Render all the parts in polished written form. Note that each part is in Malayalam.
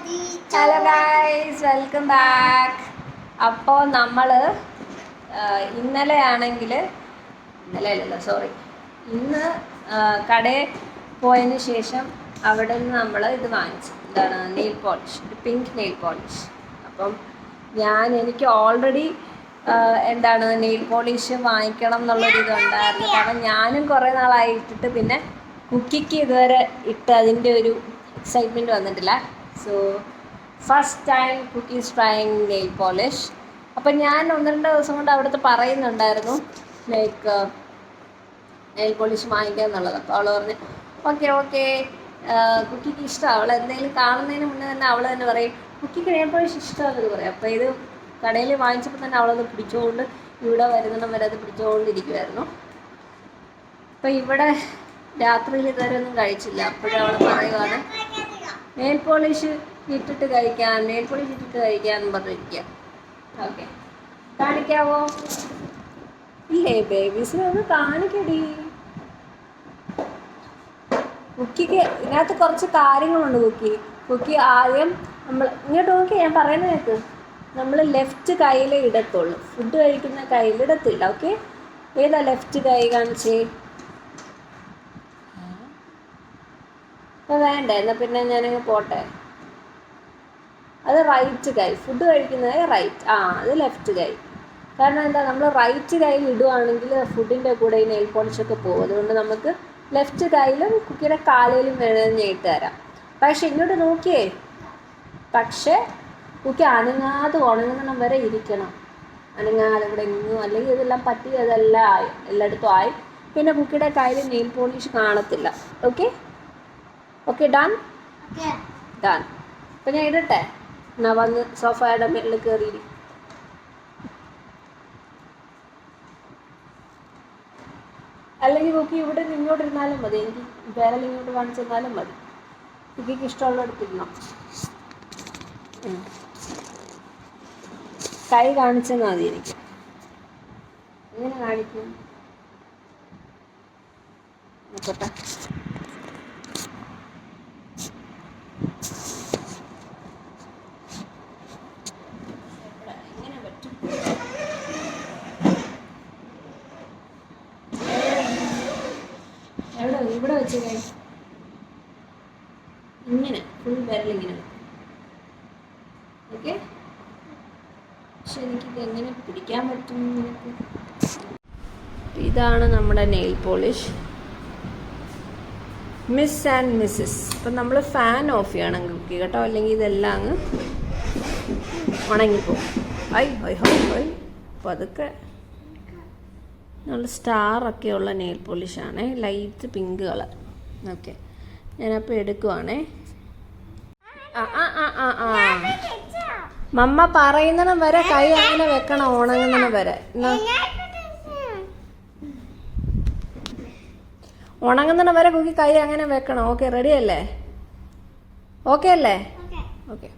Hello guys, welcome back. അപ്പോൾ നമ്മൾ ഇന്നലെ ആണെങ്കിൽ ഇന്ന് കടയിൽ പോയതിന് ശേഷം അവിടെ നിന്ന് നമ്മൾ ഇത് വാങ്ങിച്ചു. എന്താണ്? Nail polish, pink nail polish. അപ്പം എനിക്ക് ഓൾറെഡി എന്താണ് നെയിൽ പോളിഷ് വാങ്ങിക്കണം എന്നുള്ളൊരിതുണ്ടായിരുന്നു. കാരണം ഞാനും കുറേ നാളായി ഇട്ടിട്ട്, പിന്നെ കുക്കിക്ക് ഇതുവരെ ഇട്ട് അതിൻ്റെ ഒരു എക്സൈറ്റ്മെൻറ്റ് വന്നിട്ടില്ല. So first time Cookie is trying nail polish. അപ്പം ഞാൻ 1-2 ദിവസം കൊണ്ട് അവിടുത്തെ പറയുന്നുണ്ടായിരുന്നു ലൈക്ക് നെയിൽ പോളിഷ് വാങ്ങിക്കുക എന്നുള്ളത്. അപ്പോൾ അവൾ പറഞ്ഞു ഓക്കെ കുക്കിക്ക് ഇഷ്ടമാണ്. അവൾ എന്തെങ്കിലും കാണുന്നതിന് മുന്നേ തന്നെ അവൾ തന്നെ പറയും കുക്കിക്ക് നെയിൽ പോളിഷ് ഇഷ്ടമാണെന്ന് പറയും. അപ്പോൾ ഇത് കടയിൽ വാങ്ങിച്ചപ്പോൾ തന്നെ അവളത് പിടിച്ചുകൊണ്ട് ഇവിടെ വരുന്നിടം വരെ അത് പിടിച്ചുകൊണ്ടിരിക്കുമായിരുന്നു. അപ്പോൾ ഇവിടെ രാത്രിയിൽ ഇതുവരെ ഒന്നും കഴിച്ചില്ല. അപ്പോഴും അവൾ പറയുവാണ് നെയിൽ പോളിഷ് ഇട്ടിട്ട് കഴിക്കാമെന്ന് പറഞ്ഞിരിക്കുക. ഓക്കെ, കാണിക്കാവോ? ഇല്ലേ ബേബീസിനൊന്ന് കാണിക്കടി. കുക്കിക്ക് ഇതിനകത്ത് കുറച്ച് കാര്യങ്ങളുണ്ട്. കുക്കി ആദ്യം നമ്മൾ ഇങ്ങോട്ട് നോക്കി, ഞാൻ പറയുന്നത് കേൾക്ക്. നമ്മൾ ലെഫ്റ്റ് കയ്യിൽ ഇടത്തുള്ളൂ, ഫുഡ് കഴിക്കുന്ന കയ്യിൽ ഇടത്തില്ല. ഓക്കെ, ഏതാ ലെഫ്റ്റ് കൈ? കാണിച്ചേ. അപ്പോൾ വേണ്ട, എന്നാൽ പിന്നെ ഞാനങ്ങ് പോട്ടെ. അത് റൈറ്റ് കൈ, ഫുഡ് കഴിക്കുന്നത് റൈറ്റ്. അത് ലെഫ്റ്റ് കൈ. കാരണം എന്താ, നമ്മൾ റൈറ്റ് കൈയിൽ ഇടുവാണെങ്കിൽ ഫുഡിൻ്റെ കൂടെ ഈ നെയിൽ പോളിഷൊക്കെ പോകും. അതുകൊണ്ട് നമുക്ക് ലെഫ്റ്റ് കൈയിലും കുക്കിയുടെ കാലിലും വേണമെന്ന് ഇട്ട് തരാം. പക്ഷെ ഇങ്ങോട്ട് നോക്കിയേ, പക്ഷേ കുക്കി അനങ്ങാതെ ഉണങ്ങണം വരെ ഇരിക്കണം. അനങ്ങാതെ ഇവിടെ എങ്ങും, അല്ലെങ്കിൽ ഇതെല്ലാം പറ്റി അതെല്ലാം ആയി, എല്ലായിടത്തും ആയി. പിന്നെ കുക്കിയുടെ കയ്യിൽ നെയിൽ പോളിഷ് കാണത്തില്ല. Okay done. അപ്പം ഞാൻ ഇടട്ടെ? എന്നാ വന്ന് സോഫയുടെ മേളിൽ കയറിയിരി. അല്ലെങ്കിൽ കുക്കി ഇവിടെ ഇങ്ങോട്ടിരുന്നാലും മതി, എനിക്ക് വേറെ ഇങ്ങോട്ട് കാണിച്ചു തന്നാലും മതി. കുക്കിക്ക് ഇഷ്ടമുള്ള എടുത്തിരുന്നോ. കൈ കാണിച്ചെന്നാൽ മതി. എനിക്ക് എങ്ങനെ കാണിക്കും നോക്കട്ടെ. ഇവിടെ വെച്ച് കൈ ഇങ്ങനെ ഫുൾ വിരലിങ്ങനെ. ഓക്കെ, പക്ഷെ എനിക്കിത് എങ്ങനെ പിടിക്കാൻ പറ്റും നിനക്ക്? ഇതാണ് നമ്മുടെ nail polish, miss and missus. അപ്പം നമ്മൾ ഫാൻ ഓഫ് ചെയ്യണം കുക്കി കേട്ടോ, അല്ലെങ്കിൽ ഇതെല്ലാം അങ്ങ് ഉണങ്ങിപ്പോവും. അപ്പോൾ അതൊക്കെ നല്ല സ്റ്റാറൊക്കെ ഉള്ള നെയിൽ പോളിഷാണേ, ലൈറ്റ് പിങ്ക് കളർ. ഓക്കെ, ഞാനപ്പോൾ എടുക്കുവാണേ. മമ്മ പറയുന്നിടം വരെ കൈ അങ്ങനെ വെക്കണം, ഉണങ്ങുന്നിടം വരെ. ഉണങ്ങുന്നിടം വരെ കുക്കി കൈ അങ്ങനെ വെക്കണം. ഓക്കെ, റെഡി അല്ലേ? ഓക്കെ അല്ലേ? ഓക്കെ.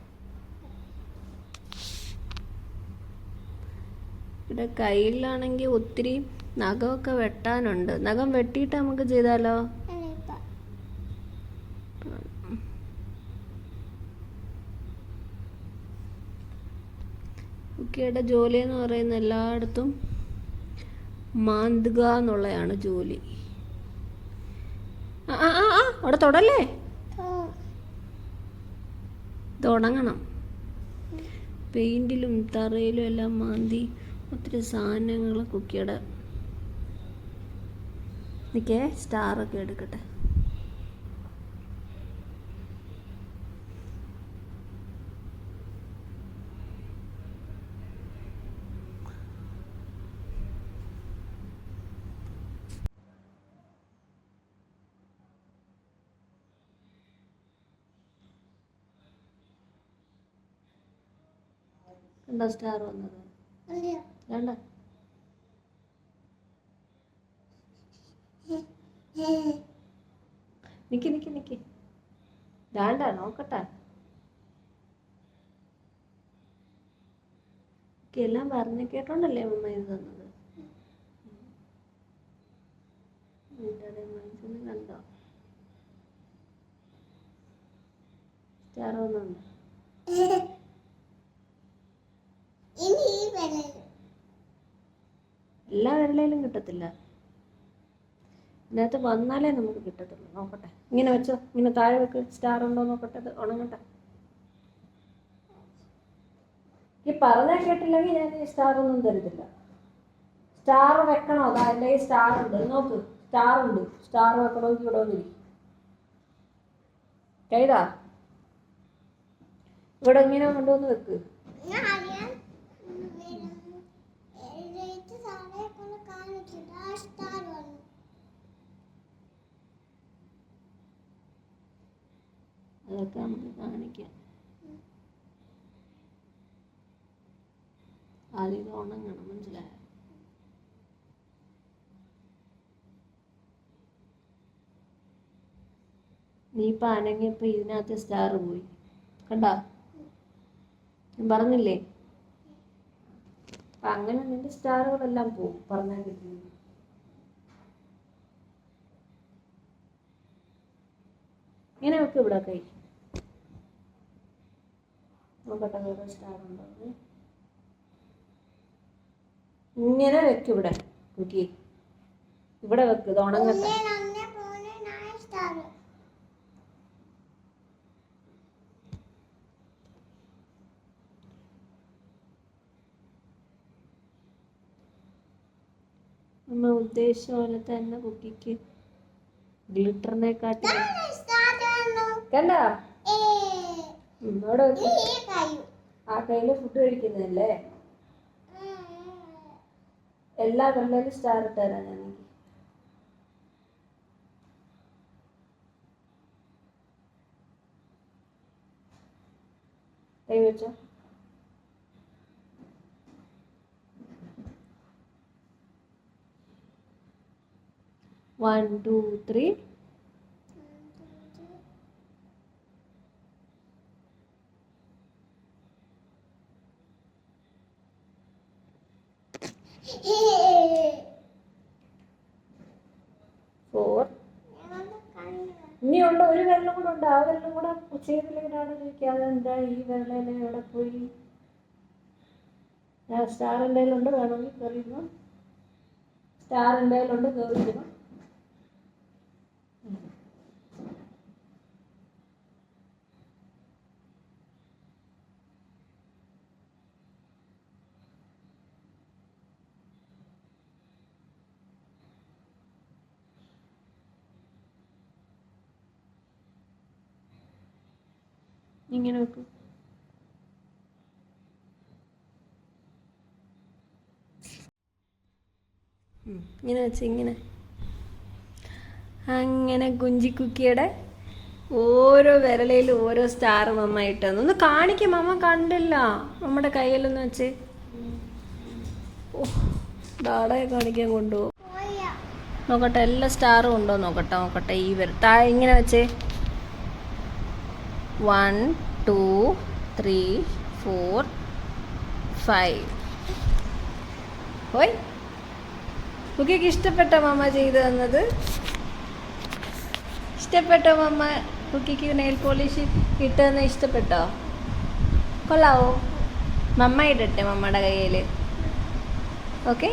ഇവിടെ കയ്യിലാണെങ്കിൽ ഒത്തിരി നഖമൊക്കെ വെട്ടാനുണ്ട്. നഖം വെട്ടിയിട്ട് നമുക്ക് ചെയ്താലോ? കുക്കിയുടെ ജോലി എന്ന് പറയുന്ന എല്ലായിടത്തും മാന്തുക എന്നുള്ളതാണ് ജോലി. അവിടെ തൊടല്ലേ, ഇത് ഉണങ്ങണം. പെയിൻറ്റിലും തറയിലും എല്ലാം മാന്തി ഒത്തിരി സാധനങ്ങൾ കുക്കിയുടെ. നിൽക്കേ, സ്റ്റാറൊക്കെ എടുക്കട്ടെ. എന്താ സ്റ്റാർ വന്നത്? വേണ്ട, നിക്ക് വേണ്ട, നോക്കട്ടെ. എല്ലാം പറഞ്ഞു കേട്ടോണ്ടല്ലേ അമ്മ ഇത് തന്നത്. മനസ്സിന് കണ്ടോ സ്റ്റാർ വന്നുണ്ട്? എല്ലാ വിരലയിലും കിട്ടത്തില്ല. ഇതിനകത്ത് വന്നാലേ നമുക്ക് കിട്ടത്തുള്ളൂ. നോക്കട്ടെ, ഇങ്ങനെ വെച്ചോ, ഇങ്ങനെ താഴെ വെക്ക്. സ്റ്റാർ ഉണ്ടോ നോക്കട്ടെ, ഇത് ഉണങ്ങട്ടെ. ഈ പറഞ്ഞാൽ കേട്ടില്ലെങ്കിൽ ഞാൻ ഈ സ്റ്റാർ ഒന്നും തരത്തില്ല. സ്റ്റാർ വെക്കണോ? അതാ എൻ്റെ ഈ സ്റ്റാർ ഉണ്ട്, നോക്ക്, സ്റ്റാർ ഉണ്ട്. സ്റ്റാർ വെക്കണമെങ്കിൽ ഇവിടെ വന്നിരിക്കും. കൈതാ ഇവിടെ ഇങ്ങനെ കൊണ്ടുവന്ന് വെക്ക്. അതൊക്കെ നമുക്ക് കാണിക്കാം. ആദ്യം ഇത് ഉണങ്ങണം, മനസ്സിലായോ? നീ ഇപ്പം അനങ്ങിയപ്പോൾ ഇതിനകത്ത് സ്റ്റാർ പോയി, കണ്ടാ? ഞാൻ പറഞ്ഞില്ലേ? അപ്പം അങ്ങനെ നിന്റെ സ്റ്റാറുകളെല്ലാം പോകും, പറഞ്ഞാൽ കിട്ടുന്നു. ഇങ്ങനെ വെക്ക് ഇവിടെ കൈ. നോക്കട്ടെ വേറെ സ്റ്റാർ ഉണ്ടോ. ഇങ്ങനെ വെക്ക് ഇവിടെ. നോക്കി ഇവിടെ വെക്ക്, ഇത് ഉണങ്ങട്ടെ. നമ്മൾ ഉദ്ദേശിച്ച പോലെ തന്നെ കുക്കിക്ക് ഗ്ലിറ്ററിനെ കാട്ടി കണ്ട. അവിടെ ആ കയ്യില് ഫുഡ് കഴിക്കുന്നതല്ലേ. എല്ലാ വെള്ളയിലും സ്റ്റാർ ഇട്ടുതരാം ഞാൻ. കൈ വെച്ചോ. One, two, three. Four. ഇനിയുള്ള ഒരു വിരലും കൂടെ ഉണ്ട്. ആ വിരലും കൂടെ ചെയ്തില്ലെങ്കിലാണ് ചോദിക്കാതെ എന്താ ഈ വിരലെല്ലാം എവിടെ പോയി. സ്റ്റാർ എന്തായാലും ഉണ്ട്, വേണമെങ്കിൽ കയറിയിരുന്നു. സ്റ്റാർ എന്തായാലും ഉണ്ട്, കയറിയിരുന്നു. ഇങ്ങനെ വെക്കും. ഇങ്ങനെ വെച്ച് ഇങ്ങനെ അങ്ങനെ കുഞ്ചിക്കുക്കിയുടെ ഓരോ വിരലയിലും ഓരോ സ്റ്റാർ മമ്മ ഇട്ടെന്ന് ഒന്ന് കാണിക്കും. മമ്മ കണ്ടില്ല നമ്മുടെ കയ്യിലൊന്ന് വെച്ച്. ഓ ഡാഡയെ കാണിക്കാൻ കൊണ്ടുപോകും. നോക്കട്ടെ എല്ലാ സ്റ്റാറും ഉണ്ടോ നോക്കട്ടെ. നോക്കട്ടെ ഈ താഴെ ഇങ്ങനെ വെച്ചേ. 1, 2, 3, 4, 5. ഓയ് കുക്കിക്ക് ഇഷ്ടപ്പെട്ടോ മമ്മ ചെയ്തു തന്നത്? ഇഷ്ടപ്പെട്ടോ മമ്മ കുക്കിക്ക് നെയിൽ പോളിഷ് ഇട്ടതെന്ന്? ഇഷ്ടപ്പെട്ടോ? കൊള്ളാവോ? മമ്മ ഇടട്ടെ മമ്മയുടെ കയ്യിൽ. ഓക്കെ.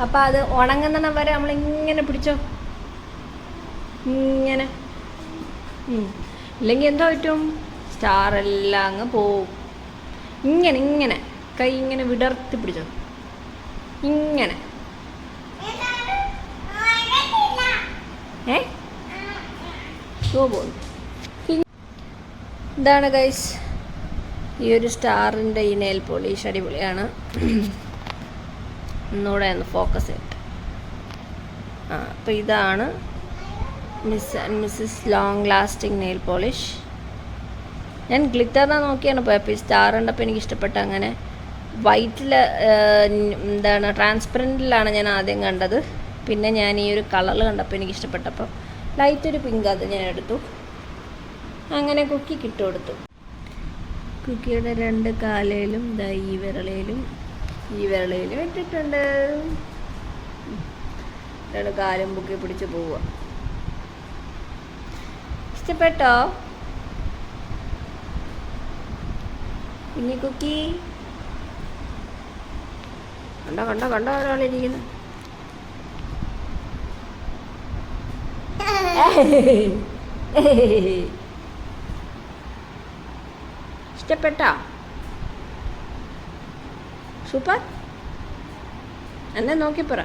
അപ്പം അത് ഉണങ്ങുന്ന വരെ നമ്മളിങ്ങനെ പിടിച്ചോ, ഇങ്ങനെ. ഇല്ലെങ്കിൽ എന്തോ പറ്റും, സ്റ്റാർ എല്ലാം അങ്ങ് പോവും. ഇങ്ങനെ ഇങ്ങനെ കൈ ഇങ്ങനെ വിടർത്തി പിടിച്ചോ, ഇങ്ങനെ. പോകുന്നു. ഇതാണ് ഗൈസ് ഈ ഒരു സ്റ്റാറിൻ്റെ ഈ നെയിൽ പോളിഷ്. അടിപൊളിയാണ്. ഒന്നുകൂടെ ഒന്ന് ഫോക്കസ് ചെയ്തിട്ട്. അപ്പോൾ ഇതാണ് miss and missus long lasting nail polish. ഞാൻ ഗ്ലിറ്ററിനെ നോക്കിയാണ് പോയപ്പോൾ ഈ സ്റ്റാർ കണ്ടപ്പോൾ എനിക്ക് ഇഷ്ടപ്പെട്ട. അങ്ങനെ വൈറ്റിൽ എന്താണ് ട്രാൻസ്പെറൻറ്റിലാണ് ഞാൻ ആദ്യം കണ്ടത്. പിന്നെ ഞാൻ ഈ ഒരു കളർ കണ്ടപ്പോൾ എനിക്ക് ഇഷ്ടപ്പെട്ടപ്പോൾ ലൈറ്റ് ഒരു പിങ്ക് അത് ഞാൻ എടുത്തു. അങ്ങനെ കുക്കിക്ക് ഇട്ട് കൊടുത്തു. കുക്കിയുടെ 2 കാലയിലും ഈ വിരളയിലും ഇട്ടിട്ടുണ്ട്. 2 കാലും ബുക്കി പിടിച്ച് പോവുക. ഇഷ്ടപ്പെട്ടോ? കുഞ്ഞി കുക്കി കണ്ടോ കണ്ടോ കണ്ടോ ഒരാളിരിക്കുന്നു. ഇഷ്ടപ്പെട്ടോ? സൂപ്പർ. എന്നെ നോക്കി പറ.